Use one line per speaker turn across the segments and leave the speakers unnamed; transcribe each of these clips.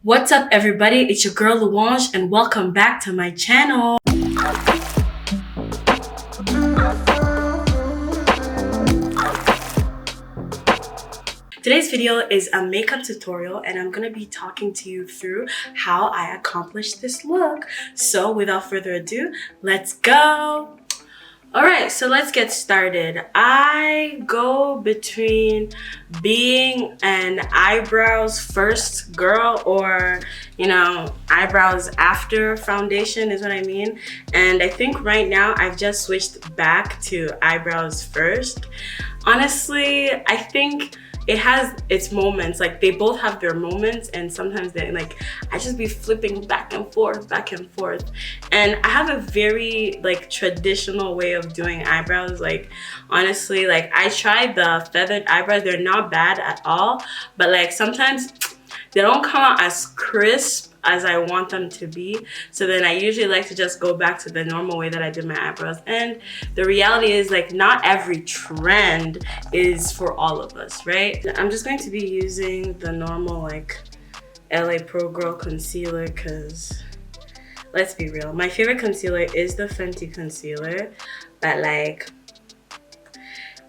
What's up, everybody? It's your girl Louange and welcome back to my channel. Today's video is a makeup tutorial and I'm gonna be talking to you through how I accomplished this look. So without further ado, let's go. Alright, so let's get started. I go between being an eyebrows first girl or, eyebrows after foundation is what I mean. And I think right now I've just switched back to eyebrows first. Honestly, I think it has its moments. Like, they both have their moments, and sometimes I just be flipping back and forth. And I have a very traditional way of doing eyebrows. Honestly, I tried the feathered eyebrows. They're not bad at all, but sometimes they don't come out as crisp as I want them to be. So then I usually like to just go back to the normal way that I did my eyebrows. And the reality is not every trend is for all of us, right? I'm just going to be using the normal LA Pro Girl concealer because let's be real, my favorite concealer is the Fenty concealer, but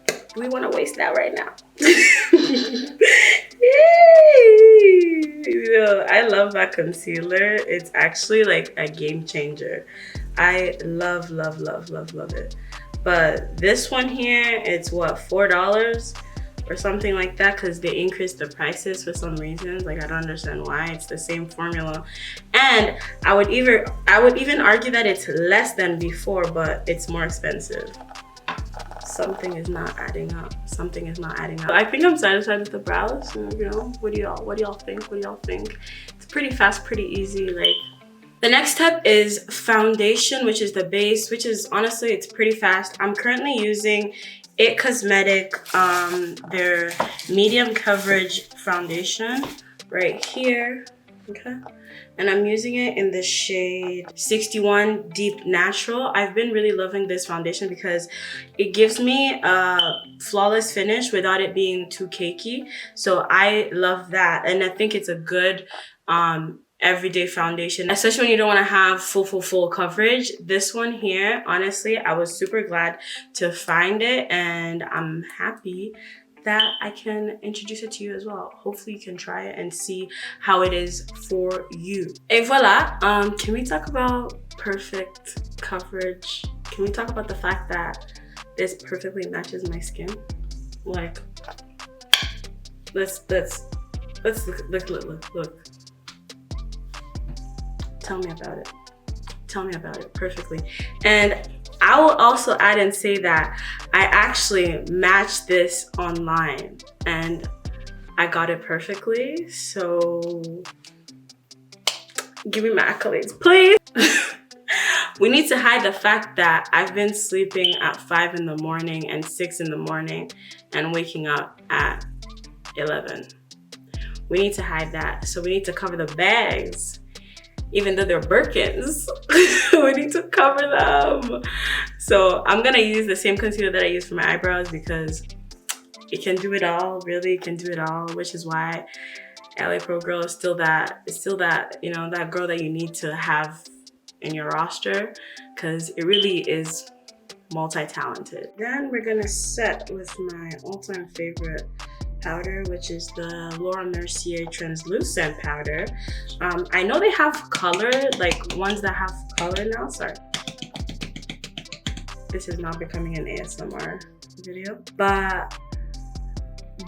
do we want to waste that right now? I love that concealer. It's actually a game changer. I love it. But this one here, it's what, $4 or something like that, because they increased the prices for some reasons. I don't understand why. It's the same formula, and I would even argue that it's less than before, but it's more expensive. Something is not adding up. I think I'm satisfied with the brows. What do y'all think? It's pretty fast, pretty easy. The next step is foundation, which is the base, which is honestly, it's pretty fast. I'm currently using It Cosmetic, their medium coverage foundation right here. Okay. And I'm using it in the shade 61 Deep Natural. I've been really loving this foundation because it gives me a flawless finish without it being too cakey. So I love that. And I think it's a good everyday foundation, especially when you don't want to have full coverage. This one here, honestly, I was super glad to find it, and I'm happy that I can introduce it to you as well. Hopefully you can try it and see how it is for you. Et voila. Can we talk about perfect coverage? Can we talk about the fact that this perfectly matches my skin? Let's look. Tell me about it perfectly. And I will also add and say that I actually matched this online and I got it perfectly. So give me my accolades, please. We need to hide the fact that I've been sleeping at 5 in the morning and 6 in the morning and waking up at 11. We need to hide that. So we need to cover the bags. Even though they're Birkins, we need to cover them. So I'm gonna use the same concealer that I use for my eyebrows because it can do it all, really, it can do it all, which is why LA Pro Girl is still that, that girl that you need to have in your roster, because it really is multi-talented. Then we're gonna set with my all-time favorite powder, which is the Laura Mercier translucent powder. I know they have color, ones that have color now. Sorry, this is not becoming an ASMR video, but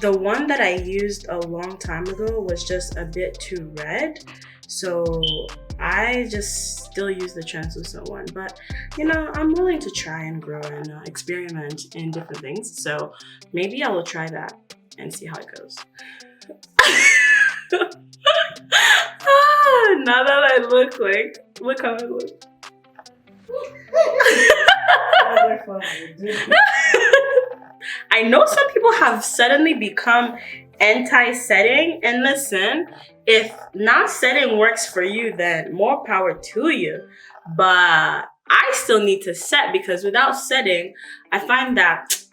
the one that I used a long time ago was just a bit too red, so I just still use the translucent one. But I'm willing to try and grow and experiment in different things, so maybe I will try that and see how it goes. Now that I look how I look. I know some people have suddenly become anti-setting, and listen, if not setting works for you, then more power to you. But I still need to set, because without setting, I find that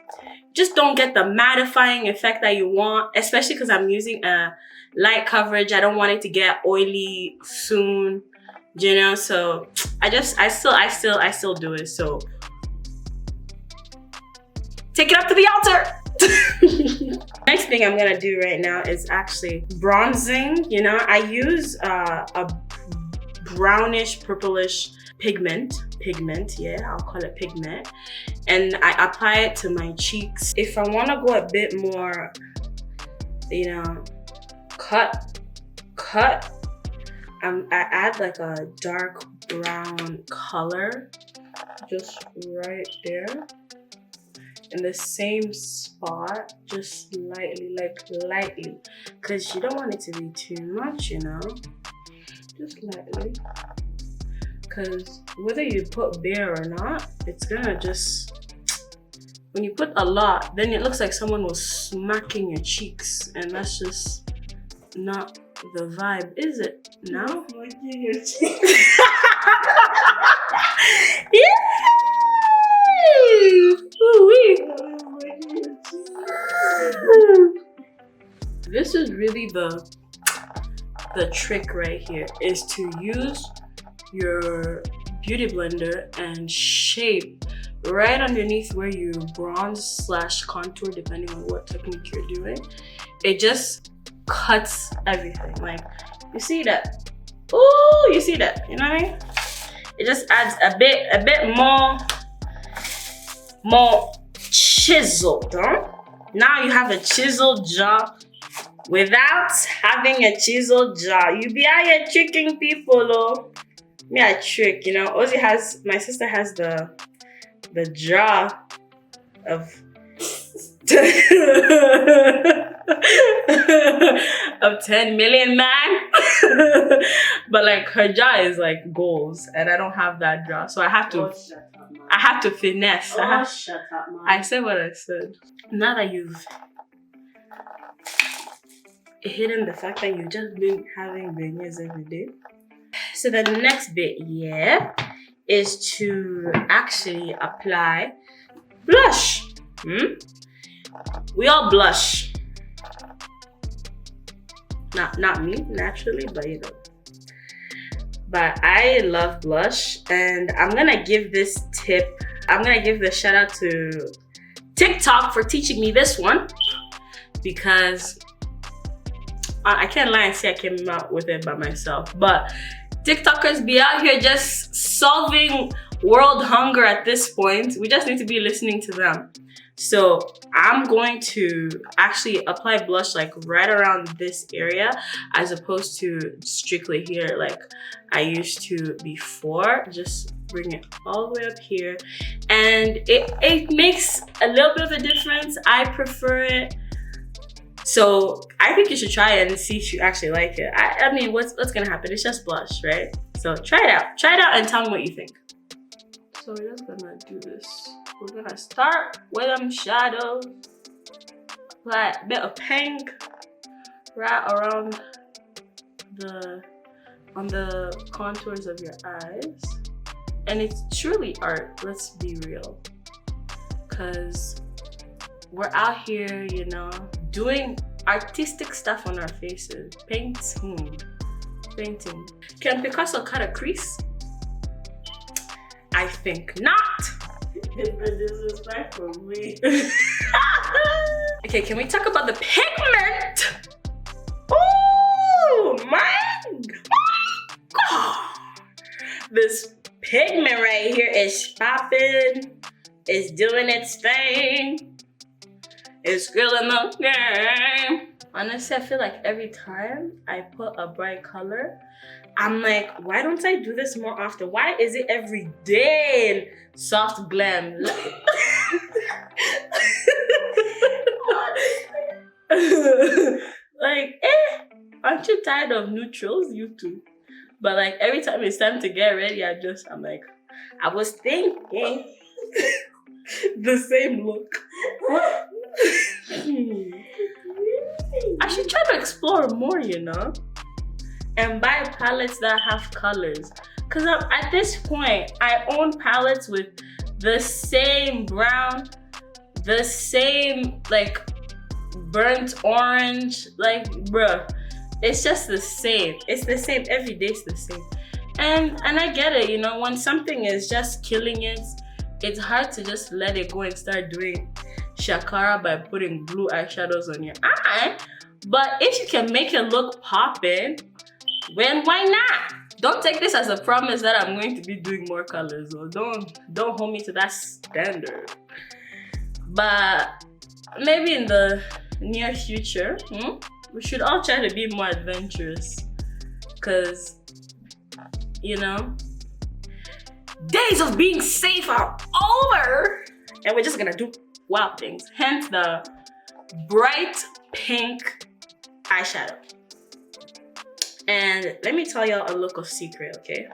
just don't get the mattifying effect that you want, especially because I'm using light coverage. I don't want it to get oily soon, you know. So I still do it. So take it up to the altar. Next thing I'm gonna do right now is actually bronzing. You know, I use a brownish purplish pigment, yeah, I'll call it pigment, and I apply it to my cheeks. If I want to go a bit more, you know, cut, I add like a dark brown color just right there in the same spot, just lightly, because you don't want it to be too much, you know, just lightly. Because whether you put bare or not, it's gonna just, when you put a lot, then it looks like someone was smacking your cheeks, and that's just not the vibe, is it? No? Smacking your cheeks. This is really the trick right here, is to use your beauty blender and shape right underneath where you bronze / contour, depending on what technique you're doing. It just cuts everything. Like, you see that? Oh, you see that? You know what I mean? It just adds a bit more chisel, huh? Now you have a chiseled jaw without having a chiseled jaw. You be out here tricking people, oh. Me a trick, you know. My sister has the jaw of of 10 million man. But like, her jaw is like goals, and I don't have that jaw, so I have to finesse. Shut up, man. I said what I said. Now that you've hidden the fact that you've just been having beignets every day, so the next bit, yeah, is to actually apply blush. We all blush. Not me, naturally, but you know. But I love blush, and I'm gonna give this tip. I'm gonna give the shout out to TikTok for teaching me this one, because I can't lie and say I came out with it by myself, but TikTokers be out here just solving world hunger at this point. We just need to be listening to them. So I'm going to actually apply blush like right around this area, as opposed to strictly here like I used to before. Just bring it all the way up here, and it makes a little bit of a difference. I prefer it. So I think you should try it and see if you actually like it. I mean, what's gonna happen? It's just blush, right? So try it out and tell me what you think. So we're just gonna do this. We're gonna start with them shadows. Apply a bit of pink right around on the contours of your eyes. And it's truly art, let's be real. Cause we're out here, you know, doing artistic stuff on our faces. Painting. Can Picasso cut a crease? I think not. It's the disrespect for me. Okay, can we talk about the pigment? Oh my God. This pigment right here is popping. It's doing its thing. It's grilling the game. Honestly, I feel like every time I put a bright color, I'm like, why don't I do this more often? Why is it every day in soft glam? Like, aren't you tired of neutrals? You too. But like, every time it's time to get ready, I'm like, I was thinking the same look. I should try to explore more, you know, and buy palettes that have colors. Cause at this point, I own palettes with the same brown, the same like burnt orange, like bruh, it's just the same. It's the same every day. It's the same. And I get it, you know, when something is just killing it, it's hard to just let it go and start doing shakara by putting blue eyeshadows on your eye. But if you can make it look poppin', then why not? Don't take this as a promise that I'm going to be doing more colors, or don't hold me to that standard. But maybe in the near future, we should all try to be more adventurous, because, you know, days of being safe are over, and we're just gonna do wild things. Hence the bright pink eyeshadow. And let me tell y'all a look of secret, okay?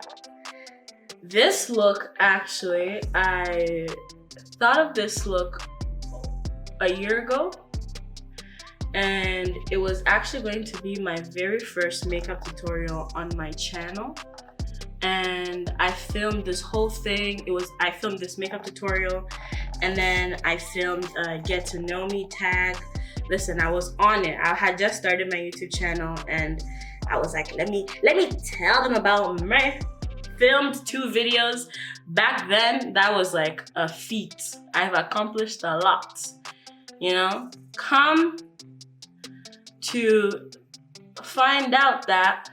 This look, actually, I thought of this look a year ago, and it was actually going to be my very first makeup tutorial on my channel. And I filmed this whole thing. I filmed this makeup tutorial, and then I filmed a get to know me tag. Listen, I was on it. I had just started my YouTube channel, and I was like, let me tell them about me. Filmed 2 videos. Back then, that was like a feat. I've accomplished a lot, you know? Come to find out that,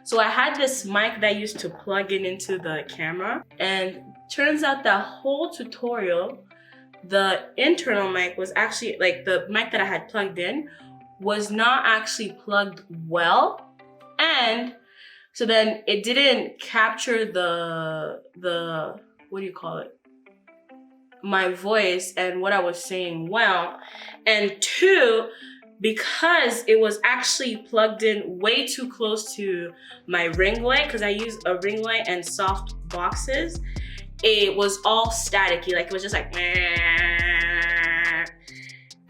so I had this mic that I used to plug in into the camera, and turns out that whole tutorial, the internal mic was actually, like, the mic that I had plugged in was not actually plugged well. And so then it didn't capture the what do you call it? My voice and what I was saying well. And 2, because it was actually plugged in way too close to my ring light, because I use a ring light and soft boxes, it was all staticky. Like, it was just like, meh.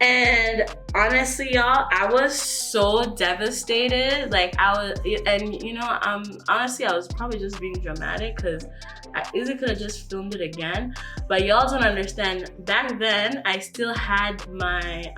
And honestly, y'all, I was so devastated. Like, and you know, honestly, I was probably just being dramatic, because I easily could have just filmed it again. But y'all don't understand, back then, I still had my,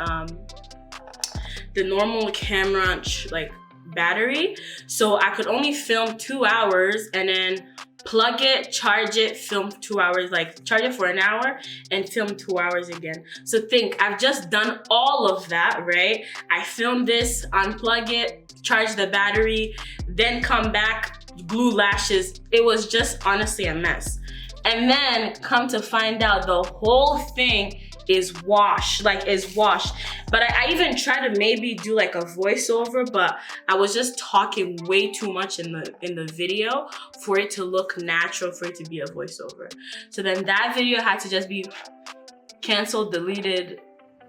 the normal camera, like, battery. So I could only film 2 hours, and then plug it, charge it, film 2 hours, like charge it for an hour and film 2 hours again. So think, I've just done all of that, right? I filmed this, unplug it, charge the battery, then come back, glue lashes. It was just honestly a mess. And then come to find out, the whole thing is washed. But I even tried to maybe do like a voiceover, but I was just talking way too much in the video for it to look natural, for it to be a voiceover. So then that video had to just be canceled, deleted,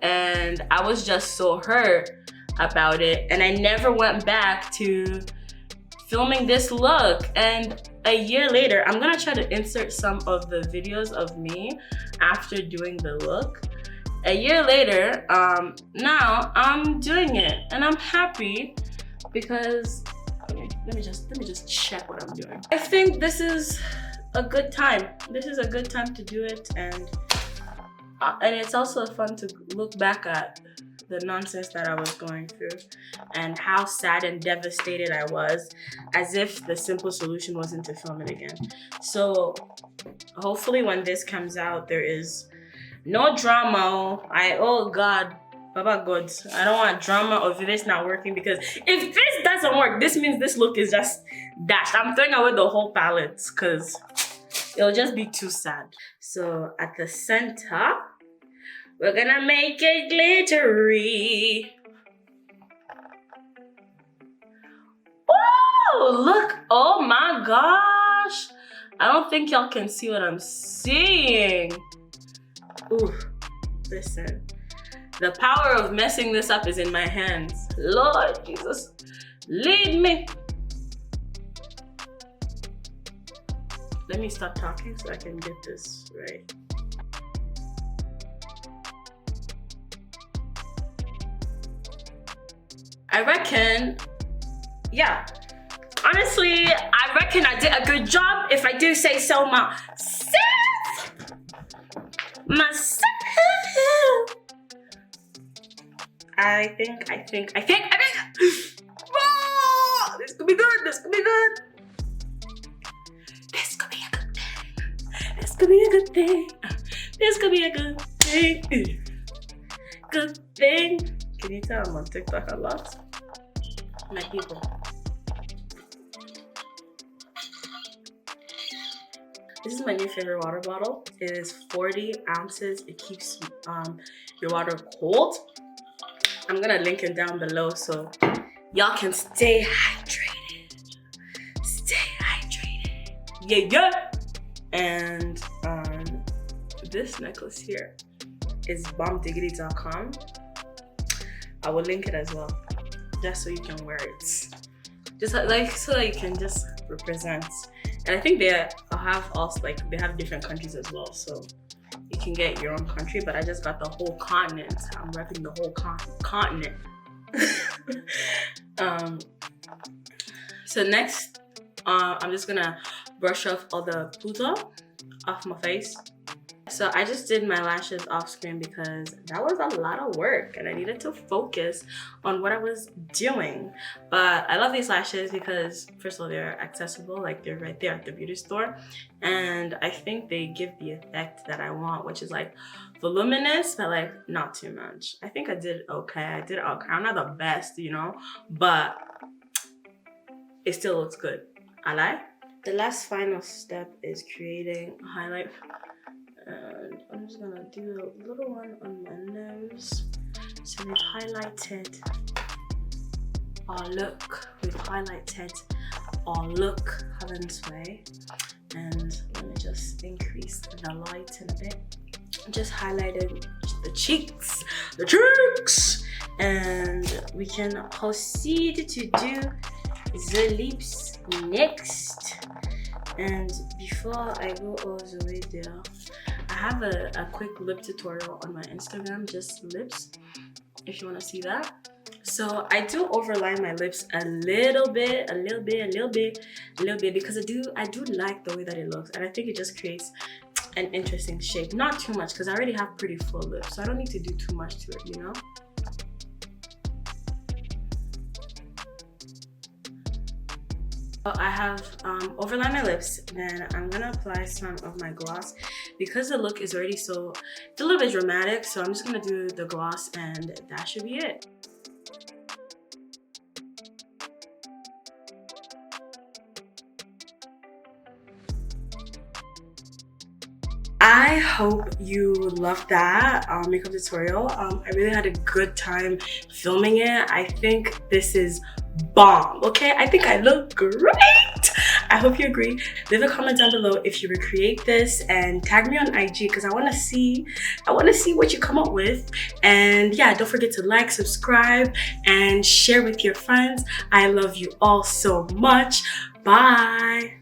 and I was just so hurt about it. And I never went back to filming this look. And a year later, I'm gonna try to insert some of the videos of me after doing the look. A year later, now I'm doing it, and I'm happy because let me just check what I'm doing. I think this is a good time. This is a good time to do it, and it's also fun to look back at the nonsense that I was going through and how sad and devastated I was, as if the simple solution wasn't to film it again. So hopefully when this comes out, there is no drama. Oh God, Baba God, I don't want drama of this not working, because if this doesn't work, this means this look is just dashed. I'm throwing away the whole palette because it'll just be too sad. So at the center, we're gonna make it glittery. Oh, look, oh my gosh. I don't think y'all can see what I'm seeing. Ooh, listen. The power of messing this up is in my hands. Lord Jesus, lead me. Let me stop talking so I can get this right. I reckon, yeah. Honestly, I reckon I did a good job, if I do say so myself. I think. could be good. This could be good. This could be a good thing. This could be a good thing. This could be a good thing. Good thing. Can you tell I'm on TikTok a lot? My people. This is my new favorite water bottle. It is 40 ounces. It keeps your water cold. I'm gonna link it down below so y'all can stay hydrated. Stay hydrated. Yeah, yeah. And this necklace here is bombdiggity.com. I will link it as well, just so you can wear it. Just like so that you can just represent. And I think they have also they have different countries as well, so you can get your own country. But I just got the whole continent. I'm repping the whole continent. So next, I'm just gonna brush off all the puto off my face. So I just did my lashes off screen because that was a lot of work and I needed to focus on what I was doing. But I love these lashes because first of all, they're accessible, like they're right there at the beauty store. And I think they give the effect that I want, which is like voluminous, but like not too much. I think I did okay. I'm not the best, you know, but it still looks good. I like. The last final step is creating a highlight. And I'm just gonna do a little one on my nose. So we've highlighted our look. We've highlighted our look Heaven's Way. And let me just increase the light in a bit. Just highlighted the cheeks. And we can proceed to do the lips next. And before I go all the way there, I have a quick lip tutorial on my Instagram, just lips, if you want to see that. So I do overline my lips a little bit because I do like the way that it looks, and I think it just creates an interesting shape. Not too much because I already have pretty full lips, so I don't need to do too much to it, you know. I have overlined my lips, then I'm gonna apply some of my gloss because the look is already it's a little bit dramatic, so I'm just gonna do the gloss and that should be it. I hope you loved that makeup tutorial. I really had a good time filming it. I think this is bomb, okay? I think I look great. I hope you agree. Leave a comment down below if you recreate this and tag me on IG because I want to see what you come up with. And yeah, don't forget to like, subscribe, and share with your friends. I love you all so much. Bye.